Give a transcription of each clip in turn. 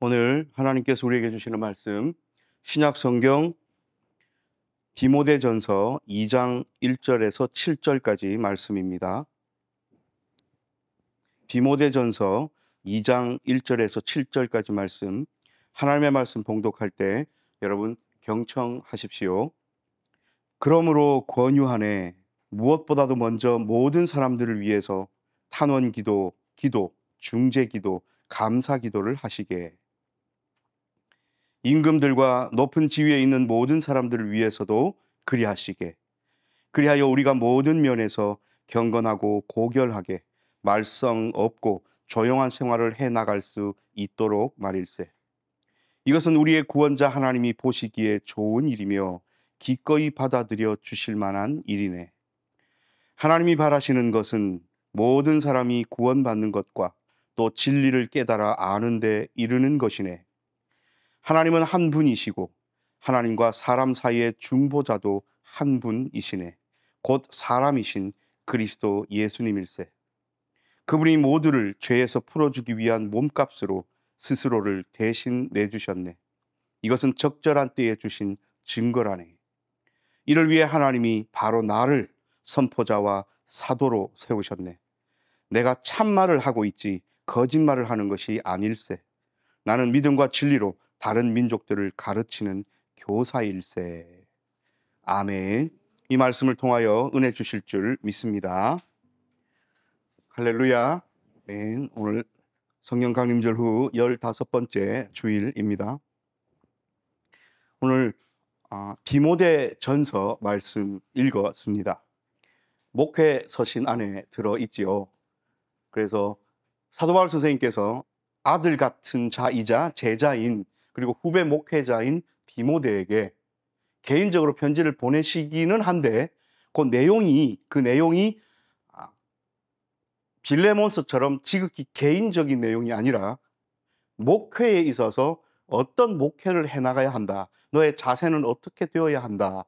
오늘 하나님께서 우리에게 주시는 말씀, 신약 성경 디모데전서 2장 1절에서 7절까지 말씀입니다. 디모데전서 2장 1절에서 7절까지 말씀, 하나님의 말씀 봉독할 때 여러분 경청하십시오. 그러므로 권유하네, 무엇보다도 먼저 모든 사람들을 위해서 탄원기도, 기도, 중재기도, 감사기도를 하시게. 임금들과 높은 지위에 있는 모든 사람들을 위해서도 그리하시게. 그리하여 우리가 모든 면에서 경건하고 고결하게 말썽 없고 조용한 생활을 해나갈 수 있도록 말일세. 이것은 우리의 구원자 하나님이 보시기에 좋은 일이며 기꺼이 받아들여 주실 만한 일이네. 하나님이 바라시는 것은 모든 사람이 구원받는 것과 또 진리를 깨달아 아는 데 이르는 것이네. 하나님은 한 분이시고 하나님과 사람 사이의 중보자도 한 분이시네. 곧 사람이신 그리스도 예수님일세. 그분이 모두를 죄에서 풀어주기 위한 몸값으로 스스로를 대신 내주셨네. 이것은 적절한 때에 주신 증거라네. 이를 위해 하나님이 바로 나를 선포자와 사도로 세우셨네. 내가 참말을 하고 있지 거짓말을 하는 것이 아닐세. 나는 믿음과 진리로 다른 민족들을 가르치는 교사일세. 아멘. 이 말씀을 통하여 은혜 주실 줄 믿습니다. 할렐루야. 아멘. 오늘 성령 강림절 후 15번째 주일입니다. 오늘 디모데전서 말씀 읽었습니다. 목회 서신 안에 들어있지요. 그래서 사도 바울 선생님께서 아들 같은 자이자 제자인 그리고 후배 목회자인 디모데에게 개인적으로 편지를 보내시기는 한데 그 내용이 빌레몬서처럼 지극히 개인적인 내용이 아니라 목회에 있어서 어떤 목회를 해나가야 한다, 너의 자세는 어떻게 되어야 한다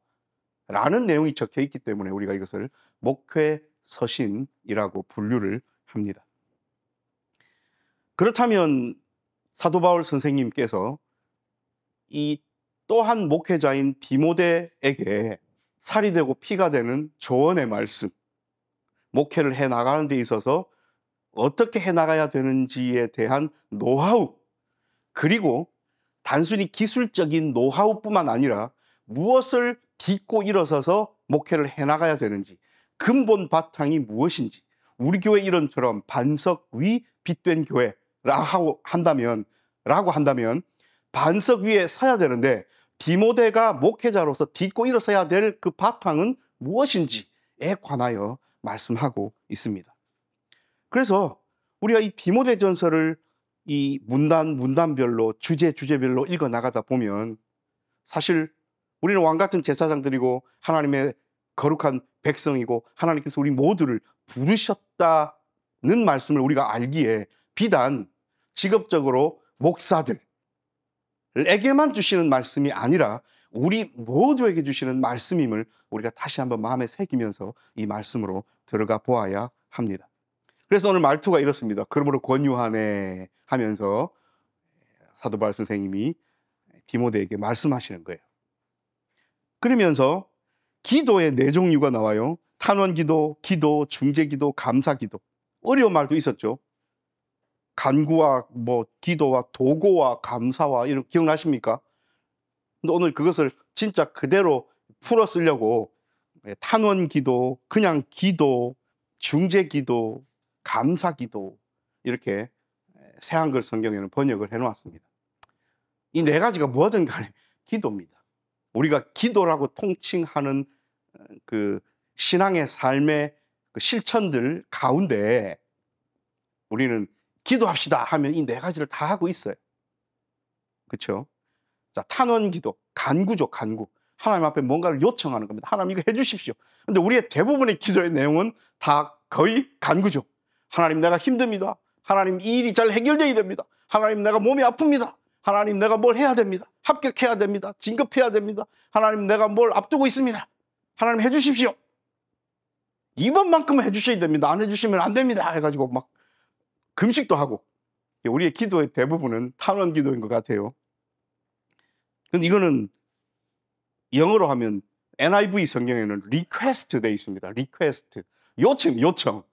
라는 내용이 적혀 있기 때문에 우리가 이것을 목회 서신이라고 분류를 합니다. 그렇다면 사도 바울 선생님께서 이 또한 목회자인 디모데에게 살이 되고 피가 되는 조언의 말씀, 목회를 해나가는 데 있어서 어떻게 해나가야 되는지에 대한 노하우, 그리고 단순히 기술적인 노하우뿐만 아니라 무엇을 딛고 일어서서 목회를 해나가야 되는지, 근본 바탕이 무엇인지, 우리 교회 이론처럼 반석 위 빛된 교회라고 한다면 반석 위에 서야 되는데 디모데가 목회자로서 딛고 일어서야 될 그 바탕은 무엇인지에 관하여 말씀하고 있습니다. 그래서 우리가 이 디모데전서를 이 문단별로 주제별로 읽어 나가다 보면 사실 우리는 왕같은 제사장들이고 하나님의 거룩한 백성이고 하나님께서 우리 모두를 부르셨다는 말씀을 우리가 알기에 비단 직업적으로 목사들에게만 주시는 말씀이 아니라 우리 모두에게 주시는 말씀임을 우리가 다시 한번 마음에 새기면서 이 말씀으로 들어가 보아야 합니다. 그래서 오늘 말투가 이렇습니다. 그러므로 권유하네 하면서 사도 바울 선생님이 디모데에게 말씀하시는 거예요. 그러면서 기도의 네 종류가 나와요. 탄원기도, 기도, 중재기도, 감사기도. 어려운 말도 있었죠. 간구와 기도와 도고와 감사와 이런 기억나십니까? 근데 오늘 그것을 진짜 그대로 풀어 쓰려고 탄원기도, 그냥 기도, 중재기도, 감사기도 이렇게 새한글 성경에는 번역을 해놓았습니다. 이 네 가지가 뭐든 간에 기도입니다. 우리가 기도라고 통칭하는 그 신앙의 삶의 그 실천들 가운데 우리는 기도합시다 하면 이 네 가지를 다 하고 있어요. 그렇죠? 자, 탄원기도, 간구죠, 간구. 하나님 앞에 뭔가를 요청하는 겁니다. 하나님 이거 해주십시오. 근데 우리의 대부분의 기도의 내용은 다 거의 간구죠. 하나님 내가 힘듭니다. 하나님 이 일이 잘 해결돼야 됩니다. 하나님 내가 몸이 아픕니다. 하나님 내가 뭘 해야 됩니다. 합격해야 됩니다. 진급해야 됩니다. 하나님 내가 뭘 앞두고 있습니다. 하나님 해주십시오. 이번만큼은 해주셔야 됩니다. 안 해주시면 안 됩니다 해가지고 막 금식도 하고 우리의 기도의 대부분은 탄원 기도인 것 같아요. 근데 이거는 영어로 하면 NIV 성경에는 request 돼 있습니다. request. 요청.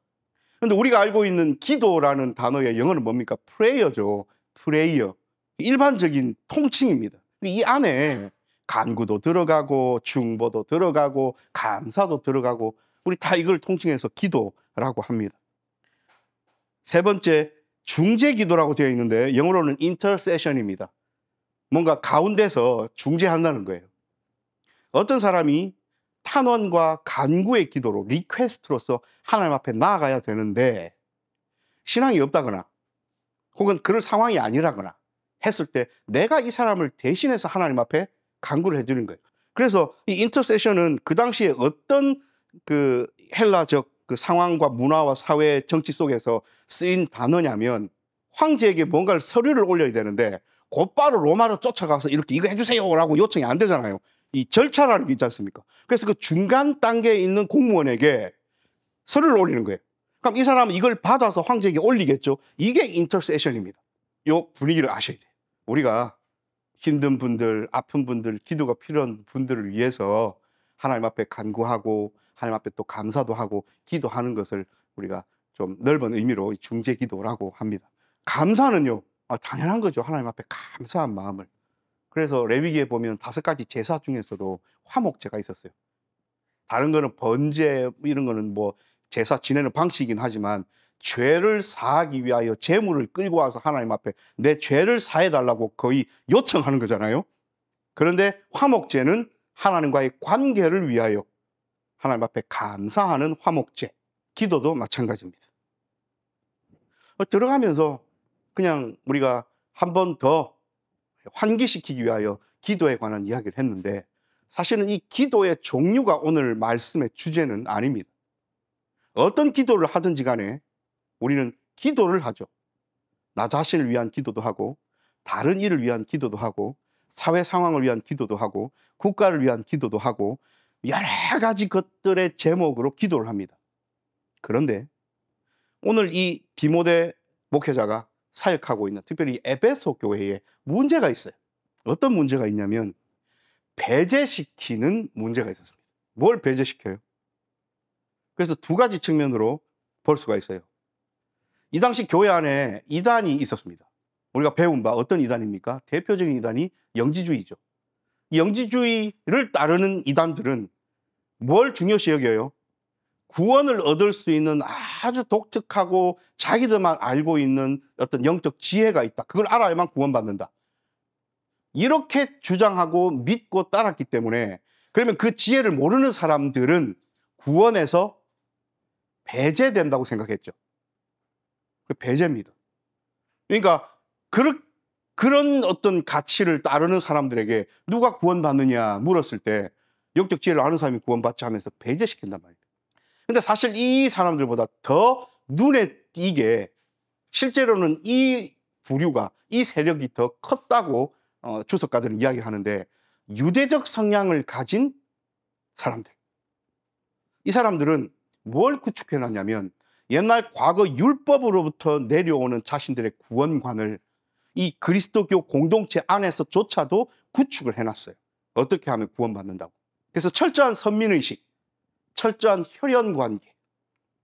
근데 우리가 알고 있는 기도라는 단어의 영어는 뭡니까? prayer죠. prayer. 일반적인 통칭입니다. 이 안에 간구도 들어가고 중보도 들어가고 감사도 들어가고 우리 다 이걸 통칭해서 기도라고 합니다. 세 번째, 중재 기도라고 되어 있는데 영어로는 intercession입니다. 뭔가 가운데서 중재한다는 거예요. 어떤 사람이 탄원과 간구의 기도로 리퀘스트로서 하나님 앞에 나아가야 되는데 신앙이 없다거나 혹은 그럴 상황이 아니라거나 했을 때 내가 이 사람을 대신해서 하나님 앞에 간구를 해주는 거예요. 그래서 이 인터세션은 그 당시에 어떤 그 헬라적 그 상황과 문화와 사회 정치 속에서 쓰인 단어냐면 황제에게 뭔가를 서류를 올려야 되는데 곧바로 로마로 쫓아가서 이렇게 이거 해주세요라고 요청이 안 되잖아요. 이 절차라는 게 있지 않습니까? 그래서 그 중간 단계에 있는 공무원에게 서류를 올리는 거예요. 그럼 이 사람은 이걸 받아서 황제에게 올리겠죠. 이게 인터세션입니다. 이 분위기를 아셔야 돼요. 우리가 힘든 분들, 아픈 분들, 기도가 필요한 분들을 위해서 하나님 앞에 간구하고 하나님 앞에 또 감사도 하고 기도하는 것을 우리가 좀 넓은 의미로 중재 기도라고 합니다. 감사는요, 당연한 거죠. 하나님 앞에 감사한 마음을. 그래서 레위기에 보면 5가지 제사 중에서도 화목제가 있었어요. 다른 거는 번제 이런 거는 뭐 제사 지내는 방식이긴 하지만 죄를 사하기 위하여 제물을 끌고 와서 하나님 앞에 내 죄를 사해달라고 거의 요청하는 거잖아요. 그런데 화목제는 하나님과의 관계를 위하여 하나님 앞에 감사하는 화목제, 기도도 마찬가지입니다. 들어가면서 그냥 우리가 한 번 더 환기시키기 위하여 기도에 관한 이야기를 했는데 사실은 이 기도의 종류가 오늘 말씀의 주제는 아닙니다. 어떤 기도를 하든지 간에 우리는 기도를 하죠. 나 자신을 위한 기도도 하고 다른 일을 위한 기도도 하고 사회 상황을 위한 기도도 하고 국가를 위한 기도도 하고 여러 가지 것들의 제목으로 기도를 합니다. 그런데 오늘 이 디모데 목회자가 사역하고 있는 특별히 에베소 교회에 문제가 있어요. 어떤 문제가 있냐면 배제시키는 문제가 있었습니다. 뭘 배제시켜요? 그래서 2가지 측면으로 볼 수가 있어요. 이 당시 교회 안에 이단이 있었습니다. 우리가 배운 바 어떤 이단입니까? 대표적인 이단이 영지주의죠. 이 영지주의를 따르는 이단들은 뭘 중요시 여겨요? 구원을 얻을 수 있는 아주 독특하고 자기들만 알고 있는 어떤 영적 지혜가 있다. 그걸 알아야만 구원받는다. 이렇게 주장하고 믿고 따랐기 때문에 그러면 그 지혜를 모르는 사람들은 구원에서 배제된다고 생각했죠. 그 배제입니다. 그러니까 그런 어떤 가치를 따르는 사람들에게 누가 구원받느냐 물었을 때 영적 지혜를 아는 사람이 구원받지 하면서 배제시킨단 말이에요. 근데 사실 이 사람들보다 더 눈에 띄게 실제로는 이 부류가, 이 세력이 더 컸다고 주석가들은 이야기하는데 유대적 성향을 가진 사람들. 이 사람들은 뭘 구축해놨냐면 옛날 과거 율법으로부터 내려오는 자신들의 구원관을 이 그리스도교 공동체 안에서조차도 구축을 해놨어요. 어떻게 하면 구원받는다고. 그래서 철저한 선민의식, 철저한 혈연관계,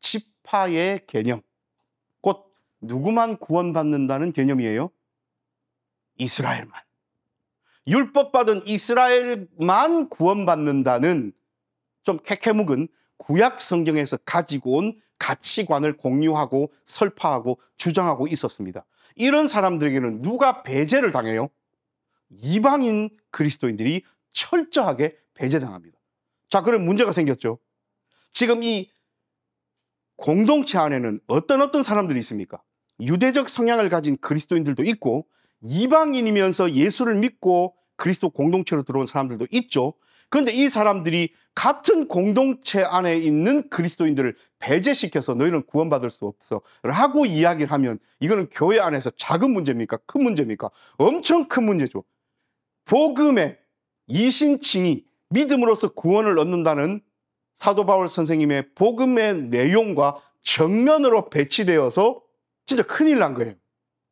지파의 개념, 곧 누구만 구원받는다는 개념이에요? 이스라엘만. 율법받은 이스라엘만 구원받는다는 좀 캐캐묵은 구약 성경에서 가지고 온 가치관을 공유하고 설파하고 주장하고 있었습니다. 이런 사람들에게는 누가 배제를 당해요? 이방인 그리스도인들이 철저하게 배제당합니다. 자, 그럼 문제가 생겼죠. 지금 이 공동체 안에는 어떤 사람들이 있습니까? 유대적 성향을 가진 그리스도인들도 있고 이방인이면서 예수를 믿고 그리스도 공동체로 들어온 사람들도 있죠. 그런데 이 사람들이 같은 공동체 안에 있는 그리스도인들을 배제시켜서 너희는 구원받을 수 없어 라고 이야기를 하면 이거는 교회 안에서 작은 문제입니까? 큰 문제입니까? 엄청 큰 문제죠. 복음의 이신칭이 믿음으로써 구원을 얻는다는 사도 바울 선생님의 복음의 내용과 정면으로 배치되어서 진짜 큰일 난 거예요.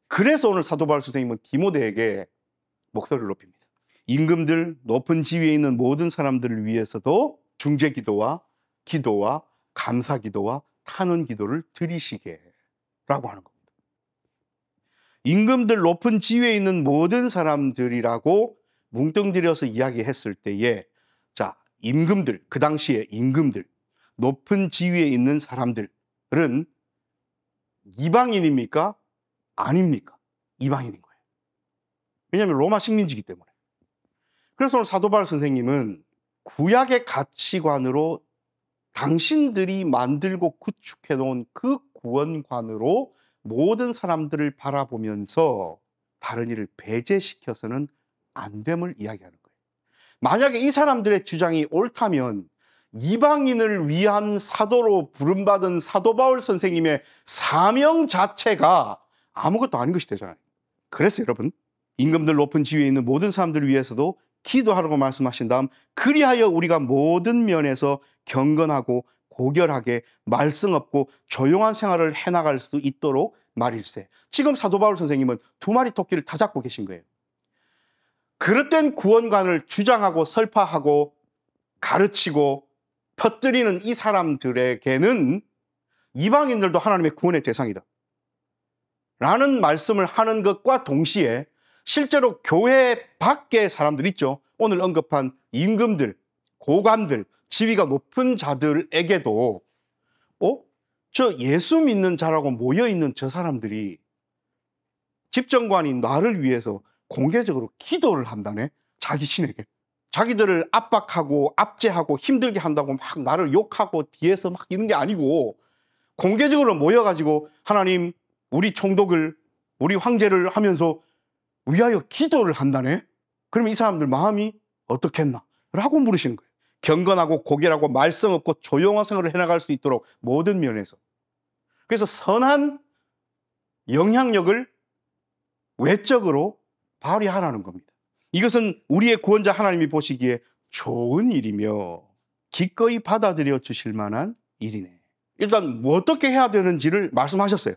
그래서 오늘 사도 바울 선생님은 디모데에게 목소리를 높입니다. 임금들, 높은 지위에 있는 모든 사람들을 위해서도 중재 기도와 감사 기도와 탄원 기도를 드리시게 라고 하는 겁니다. 임금들, 높은 지위에 있는 모든 사람들이라고 뭉뚱그려서 이야기했을 때에, 자, 임금들, 그 당시에 임금들, 높은 지위에 있는 사람들은 이방인입니까? 아닙니까? 이방인인 거예요. 왜냐하면 로마 식민지이기 때문에. 그래서 오늘 사도 바울 선생님은 구약의 가치관으로 당신들이 만들고 구축해 놓은 그 구원관으로 모든 사람들을 바라보면서 다른 일을 배제시켜서는 안 됨을 이야기하는 거예요. 만약에 이 사람들의 주장이 옳다면 이방인을 위한 사도로 부름받은 사도 바울 선생님의 사명 자체가 아무것도 아닌 것이 되잖아요. 그래서 여러분, 임금들, 높은 지위에 있는 모든 사람들을 위해서도 기도하라고 말씀하신 다음, 그리하여 우리가 모든 면에서 경건하고 고결하게 말씀 없고 조용한 생활을 해나갈 수 있도록 말일세. 지금 사도 바울 선생님은 두 마리 토끼를 다 잡고 계신 거예요. 그릇된 구원관을 주장하고 설파하고 가르치고 퍼뜨리는 이 사람들에게는 이방인들도 하나님의 구원의 대상이다 라는 말씀을 하는 것과 동시에 실제로 교회 밖의 사람들 있죠. 오늘 언급한 임금들, 고관들, 지위가 높은 자들에게도 저 예수 믿는 자라고 모여있는 저 사람들이 집정관이 나를 위해서 공개적으로 기도를 한다네. 자기 신에게. 자기들을 압박하고 압제하고 힘들게 한다고 막 나를 욕하고 뒤에서 막 이런 게 아니고 공개적으로 모여가지고 하나님, 우리 총독을, 우리 황제를 하면서 위하여 기도를 한다네. 그러면 이 사람들 마음이 어떻겠나? 라고 물으시는 거예요. 경건하고 고결하고 말썽 없고 조용한 생활을 해나갈 수 있도록 모든 면에서. 그래서 선한 영향력을 외적으로 발휘하라는 겁니다. 이것은 우리의 구원자 하나님이 보시기에 좋은 일이며 기꺼이 받아들여 주실 만한 일이네. 일단 뭐 어떻게 해야 되는지를 말씀하셨어요.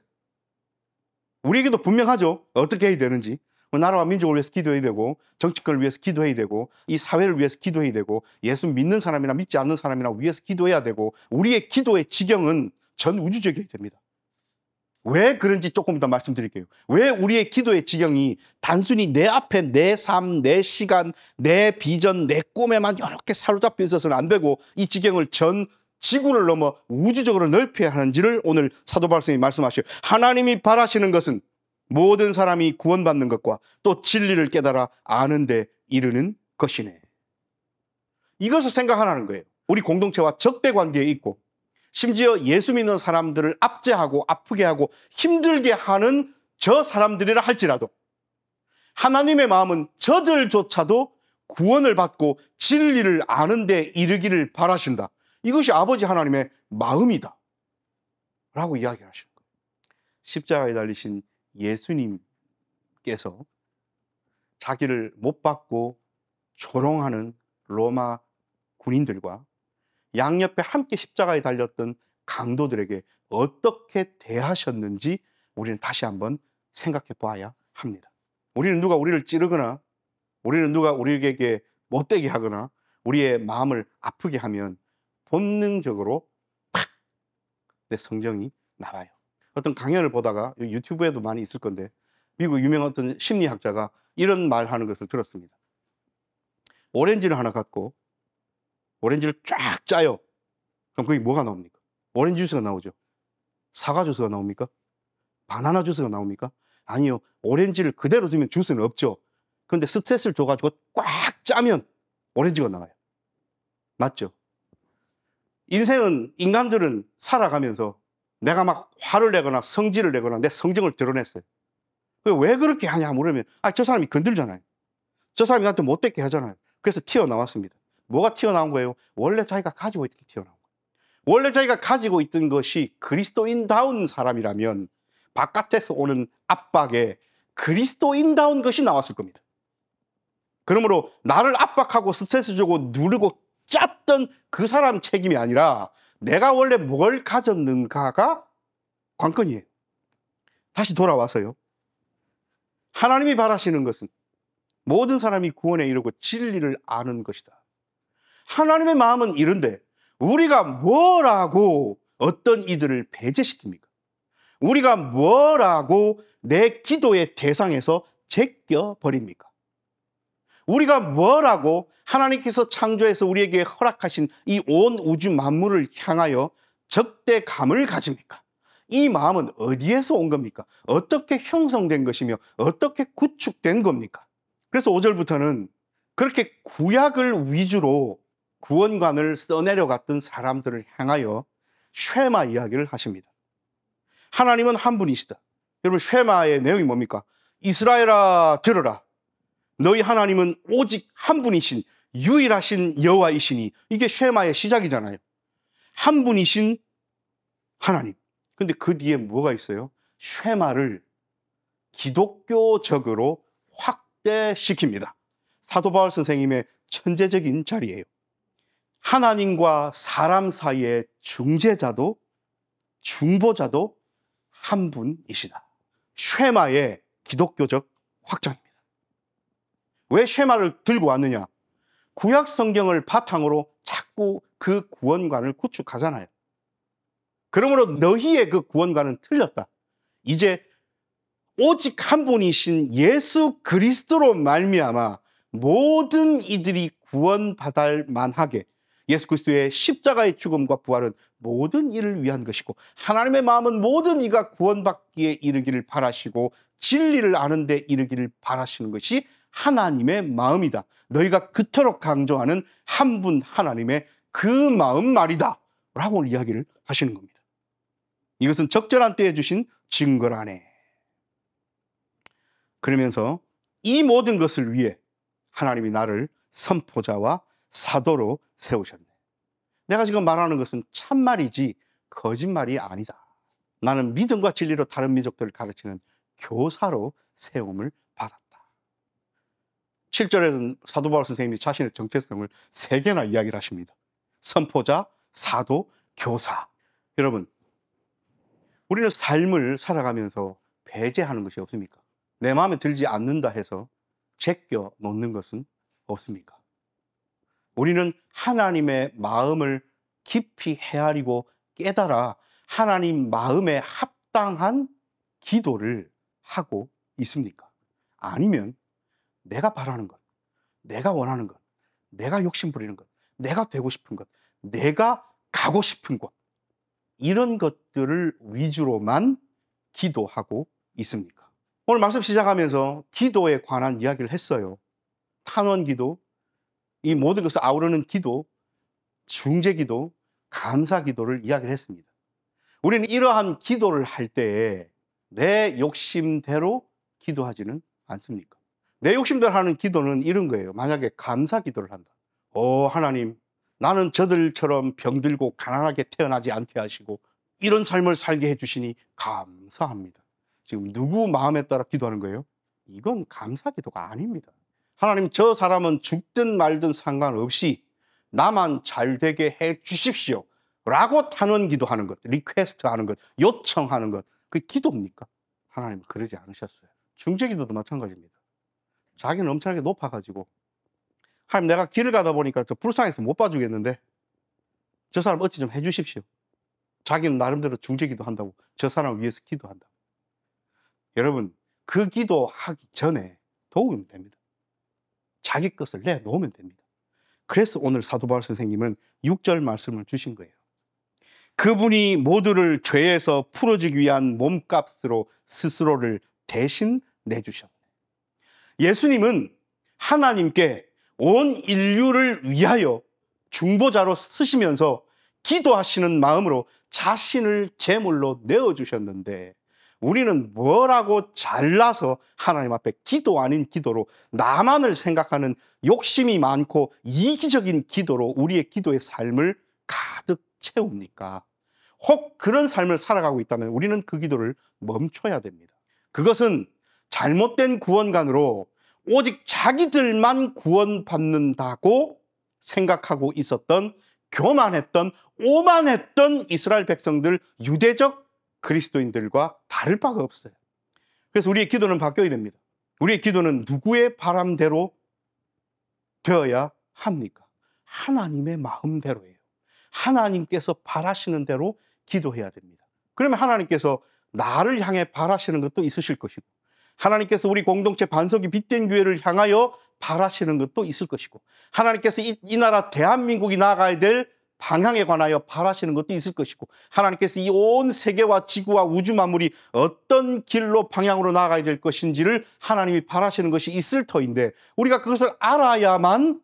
우리에게도 분명하죠. 어떻게 해야 되는지. 나라와 민족을 위해서 기도해야 되고, 정치권을 위해서 기도해야 되고, 이 사회를 위해서 기도해야 되고, 예수 믿는 사람이나 믿지 않는 사람이나 위해서 기도해야 되고, 우리의 기도의 지경은 전 우주적이어야 됩니다. 왜 그런지 조금 더 말씀드릴게요. 왜 우리의 기도의 지경이 단순히 내 앞에 내 삶, 내 시간, 내 비전, 내 꿈에만 이렇게 사로잡혀 있어서는 안 되고 이 지경을 전 지구를 넘어 우주적으로 넓혀야 하는지를 오늘 사도 바울 선생님이 말씀하셔요. 하나님이 바라시는 것은 모든 사람이 구원받는 것과 또 진리를 깨달아 아는 데 이르는 것이네. 이것을 생각하라는 거예요. 우리 공동체와 적대 관계에 있고 심지어 예수 믿는 사람들을 압제하고 아프게 하고 힘들게 하는 저 사람들이라 할지라도 하나님의 마음은 저들조차도 구원을 받고 진리를 아는 데 이르기를 바라신다. 이것이 아버지 하나님의 마음이다 라고 이야기하시는 거예요. 십자가에 달리신 예수님께서 자기를 못 박고 조롱하는 로마 군인들과 양옆에 함께 십자가에 달렸던 강도들에게 어떻게 대하셨는지 우리는 다시 한번 생각해 봐야 합니다. 우리는 누가 우리를 찌르거나 우리는 누가 우리에게 못되게 하거나 우리의 마음을 아프게 하면 본능적으로 팍 내 성정이 나와요. 어떤 강연을 보다가 유튜브에도 많이 있을 건데 미국 유명한 어떤 심리학자가 이런 말하는 것을 들었습니다. 오렌지를 하나 갖고 오렌지를 쫙 짜요. 그럼 거기 뭐가 나옵니까? 오렌지 주스가 나오죠. 사과 주스가 나옵니까? 바나나 주스가 나옵니까? 아니요. 오렌지를 그대로 두면 주스는 없죠. 그런데 스트레스를 줘가지고 꽉 짜면 오렌지가 나와요. 맞죠? 인생은, 인간들은 살아가면서 내가 막 화를 내거나 성질을 내거나 내 성정을 드러냈어요. 왜 그렇게 하냐 물으면 저 사람이 건들잖아요. 저 사람이 나한테 못되게 하잖아요. 그래서 튀어나왔습니다. 뭐가 튀어나온 거예요? 원래 자기가 가지고 있던 게 튀어나온 거예요. 원래 자기가 가지고 있던 것이 그리스도인다운 사람이라면 바깥에서 오는 압박에 그리스도인다운 것이 나왔을 겁니다. 그러므로 나를 압박하고 스트레스 주고 누르고 짰던 그 사람 책임이 아니라 내가 원래 뭘 가졌는가가 관건이에요. 다시 돌아와서요. 하나님이 바라시는 것은 모든 사람이 구원에 이르고 진리를 아는 것이다. 하나님의 마음은 이런데 우리가 뭐라고 어떤 이들을 배제시킵니까? 우리가 뭐라고 내 기도의 대상에서 제껴버립니까? 우리가 뭐라고 하나님께서 창조해서 우리에게 허락하신 이 온 우주 만물을 향하여 적대감을 가집니까? 이 마음은 어디에서 온 겁니까? 어떻게 형성된 것이며 어떻게 구축된 겁니까? 그래서 5절부터는 그렇게 구약을 위주로 구원관을 써내려갔던 사람들을 향하여 쉐마 이야기를 하십니다. 하나님은 한 분이시다. 여러분, 쉐마의 내용이 뭡니까? 이스라엘아 들으라. 너희 하나님은 오직 한 분이신 유일하신 여호와이시니. 이게 쉐마의 시작이잖아요. 한 분이신 하나님. 근데 그 뒤에 뭐가 있어요? 쉐마를 기독교적으로 확대시킵니다. 사도 바울 선생님의 천재적인 자리예요. 하나님과 사람 사이의 중재자도 중보자도 한 분이시다. 쉐마의 기독교적 확장입니다. 왜 쉐마를 들고 왔느냐? 구약 성경을 바탕으로 자꾸 그 구원관을 구축하잖아요. 그러므로 너희의 그 구원관은 틀렸다. 이제 오직 한 분이신 예수 그리스도로 말미암아 모든 이들이 구원받을 만하게 예수 그리스도의 십자가의 죽음과 부활은 모든 이를 위한 것이고 하나님의 마음은 모든 이가 구원받기에 이르기를 바라시고 진리를 아는 데 이르기를 바라시는 것이 하나님의 마음이다. 너희가 그토록 강조하는 한 분 하나님의 그 마음 말이다 라고 이야기를 하시는 겁니다. 이것은 적절한 때에 주신 증거라네. 그러면서 이 모든 것을 위해 하나님이 나를 선포자와 사도로 세우셨네. 내가 지금 말하는 것은 참말이지 거짓말이 아니다. 나는 믿음과 진리로 다른 민족들을 가르치는 교사로 세움을 받았다. 7절에는 사도 바울 선생님이 자신의 정체성을 3개나 이야기를 하십니다. 선포자, 사도, 교사. 여러분, 우리는 삶을 살아가면서 배제하는 것이 없습니까? 내 마음에 들지 않는다 해서 제껴 놓는 것은 없습니까? 우리는 하나님의 마음을 깊이 헤아리고 깨달아 하나님 마음에 합당한 기도를 하고 있습니까? 아니면 내가 바라는 것, 내가 원하는 것, 내가 욕심 부리는 것, 내가 되고 싶은 것, 내가 가고 싶은 곳, 이런 것들을 위주로만 기도하고 있습니까? 오늘 말씀 시작하면서 기도에 관한 이야기를 했어요. 탄원 기도, 이 모든 것을 아우르는 기도, 중재 기도, 감사 기도를 이야기를 했습니다. 우리는 이러한 기도를 할 때에 내 욕심대로 기도하지는 않습니까? 내 욕심대로 하는 기도는 이런 거예요. 만약에 감사 기도를 한다. 하나님, 나는 저들처럼 병들고 가난하게 태어나지 않게 하시고 이런 삶을 살게 해주시니 감사합니다. 지금 누구 마음에 따라 기도하는 거예요? 이건 감사 기도가 아닙니다. 하나님, 저 사람은 죽든 말든 상관없이 나만 잘 되게 해 주십시오 라고 탄원 기도하는 것, 리퀘스트 하는 것, 요청하는 것, 그게 기도입니까? 하나님 그러지 않으셨어요. 중재 기도도 마찬가지입니다. 자기는 엄청나게 높아가지고 하나님, 내가 길을 가다 보니까 저 불쌍해서 못 봐주겠는데 저 사람 어찌 좀 해주십시오. 자기는 나름대로 중재 기도한다고 저 사람을 위해서 기도한다. 여러분, 그 기도하기 전에 도우면 됩니다. 자기 것을 내놓으면 됩니다. 그래서 오늘 사도 바울 선생님은 6절 말씀을 주신 거예요. 그분이 모두를 죄에서 풀어주기 위한 몸값으로 스스로를 대신 내주셨네. 예수님은 하나님께 온 인류를 위하여 중보자로 쓰시면서 기도하시는 마음으로 자신을 제물로 내어주셨는데 우리는 뭐라고 잘나서 하나님 앞에 기도 아닌 기도로 나만을 생각하는 욕심이 많고 이기적인 기도로 우리의 기도의 삶을 가득 채웁니까? 혹 그런 삶을 살아가고 있다면 우리는 그 기도를 멈춰야 됩니다. 그것은 잘못된 구원관으로 오직 자기들만 구원받는다고 생각하고 있었던 교만했던 오만했던 이스라엘 백성들, 유대적 그리스도인들과 다를 바가 없어요. 그래서 우리의 기도는 바뀌어야 됩니다. 우리의 기도는 누구의 바람대로 되어야 합니까? 하나님의 마음대로예요. 하나님께서 바라시는 대로 기도해야 됩니다. 그러면 하나님께서 나를 향해 바라시는 것도 있으실 것이고, 하나님께서 우리 공동체 반석이 빛된 교회를 향하여 바라시는 것도 있을 것이고, 하나님께서 이 나라 대한민국이 나아가야 될 방향에 관하여 바라시는 것도 있을 것이고, 하나님께서 이 온 세계와 지구와 우주 만물이 어떤 길로 방향으로 나아가야 될 것인지를 하나님이 바라시는 것이 있을 터인데, 우리가 그것을 알아야만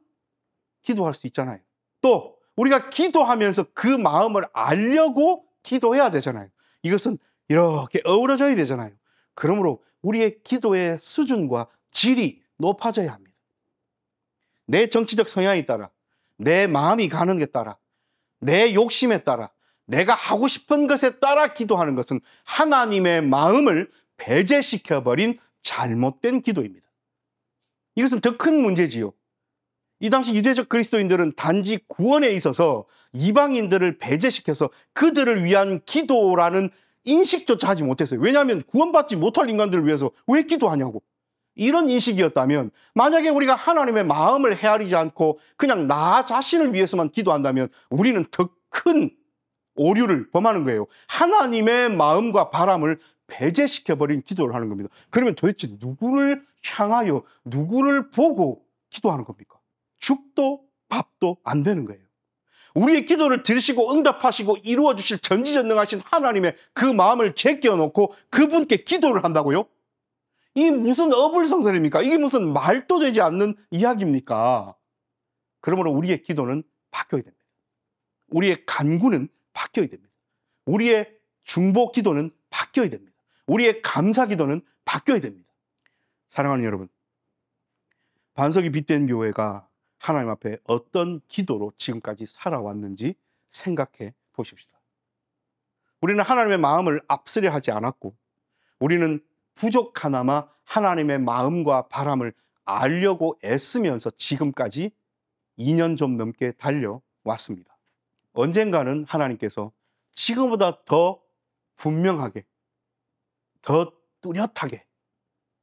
기도할 수 있잖아요. 또 우리가 기도하면서 그 마음을 알려고 기도해야 되잖아요. 이것은 이렇게 어우러져야 되잖아요. 그러므로 우리의 기도의 수준과 질이 높아져야 합니다. 내 정치적 성향에 따라, 내 마음이 가는 게 따라, 내 욕심에 따라, 내가 하고 싶은 것에 따라 기도하는 것은 하나님의 마음을 배제시켜버린 잘못된 기도입니다. 이것은 더 큰 문제지요. 이 당시 유대적 그리스도인들은 단지 구원에 있어서 이방인들을 배제시켜서 그들을 위한 기도라는 인식조차 하지 못했어요. 왜냐하면 구원받지 못할 인간들을 위해서 왜 기도하냐고. 이런 인식이었다면, 만약에 우리가 하나님의 마음을 헤아리지 않고 그냥 나 자신을 위해서만 기도한다면 우리는 더 큰 오류를 범하는 거예요. 하나님의 마음과 바람을 배제시켜버린 기도를 하는 겁니다. 그러면 도대체 누구를 향하여, 누구를 보고 기도하는 겁니까? 죽도 밥도 안 되는 거예요. 우리의 기도를 들으시고 응답하시고 이루어주실 전지전능하신 하나님의 그 마음을 제껴놓고 그분께 기도를 한다고요? 이게 무슨 어불성설입니까? 이게 무슨 말도 되지 않는 이야기입니까? 그러므로 우리의 기도는 바뀌어야 됩니다. 우리의 간구는 바뀌어야 됩니다. 우리의 중보 기도는 바뀌어야 됩니다. 우리의 감사 기도는 바뀌어야 됩니다. 사랑하는 여러분, 반석이 빛된 교회가 하나님 앞에 어떤 기도로 지금까지 살아왔는지 생각해 보십시다. 우리는 하나님의 마음을 앞서려 하지 않았고, 우리는 부족하나마 하나님의 마음과 바람을 알려고 애쓰면서 지금까지 2년 좀 넘게 달려왔습니다. 언젠가는 하나님께서 지금보다 더 분명하게, 더 뚜렷하게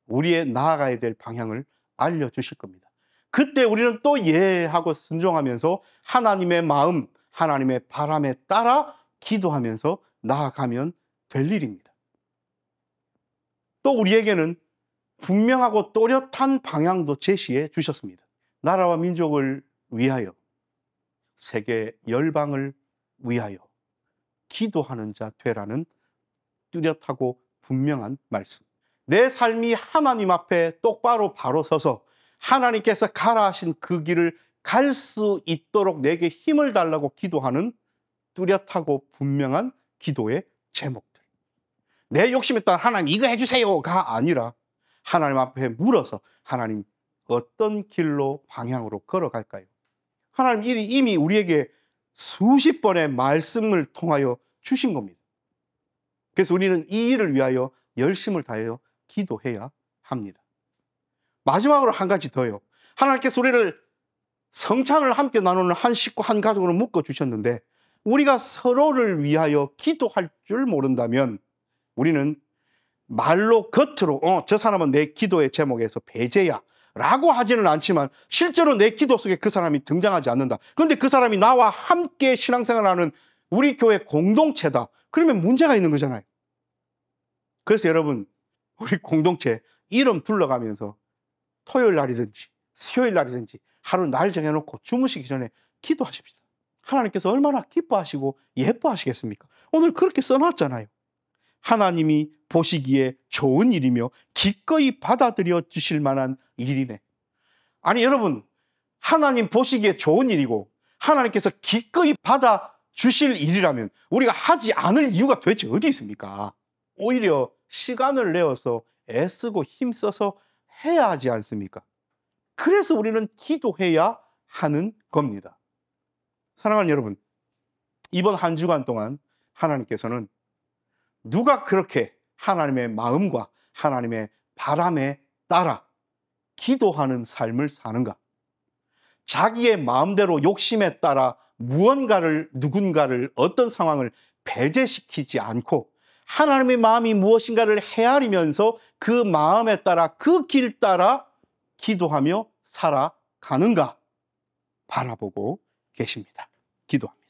우리의 나아가야 될 방향을 알려주실 겁니다. 그때 우리는 또 예하고 순종하면서 하나님의 마음, 하나님의 바람에 따라 기도하면서 나아가면 될 일입니다. 또 우리에게는 분명하고 또렷한 방향도 제시해 주셨습니다. 나라와 민족을 위하여, 세계 열방을 위하여 기도하는 자 되라는 뚜렷하고 분명한 말씀. 내 삶이 하나님 앞에 똑바로 바로 서서 하나님께서 가라 하신 그 길을 갈 수 있도록 내게 힘을 달라고 기도하는 뚜렷하고 분명한 기도의 제목들. 내 욕심에 따라 하나님 이거 해주세요가 아니라 하나님 앞에 물어서 하나님 어떤 길로 방향으로 걸어갈까요? 하나님 이미 우리에게 수십 번의 말씀을 통하여 주신 겁니다. 그래서 우리는 이 일을 위하여 열심을 다하여 기도해야 합니다. 마지막으로 한 가지 더요. 하나님께서 우리를 성찬을 함께 나누는 한 식구 한 가족으로 묶어주셨는데, 우리가 서로를 위하여 기도할 줄 모른다면 우리는 말로 겉으로 저 사람은 내 기도의 제목에서 배제야 라고 하지는 않지만 실제로 내 기도 속에 그 사람이 등장하지 않는다. 그런데 그 사람이 나와 함께 신앙생활하는 우리 교회 공동체다. 그러면 문제가 있는 거잖아요. 그래서 여러분, 우리 공동체 이름 불러가면서 토요일 날이든지 수요일 날이든지 하루 날 정해놓고 주무시기 전에 기도하십시다. 하나님께서 얼마나 기뻐하시고 예뻐하시겠습니까? 오늘 그렇게 써놨잖아요. 하나님이 보시기에 좋은 일이며 기꺼이 받아들여 주실 만한 일이네. 아니 여러분, 하나님 보시기에 좋은 일이고 하나님께서 기꺼이 받아주실 일이라면 우리가 하지 않을 이유가 도대체 어디 있습니까? 오히려 시간을 내어서 애쓰고 힘써서 해야 하지 않습니까? 그래서 우리는 기도해야 하는 겁니다. 사랑하는 여러분, 이번 한 주간 동안 하나님께서는 누가 그렇게 하나님의 마음과 하나님의 바람에 따라 기도하는 삶을 사는가? 자기의 마음대로 욕심에 따라 누군가를 어떤 상황을 배제시키지 않고 하나님의 마음이 무엇인가를 헤아리면서 그 마음에 따라 그 길 따라 기도하며 살아가는가 바라보고 계십니다. 기도합니다.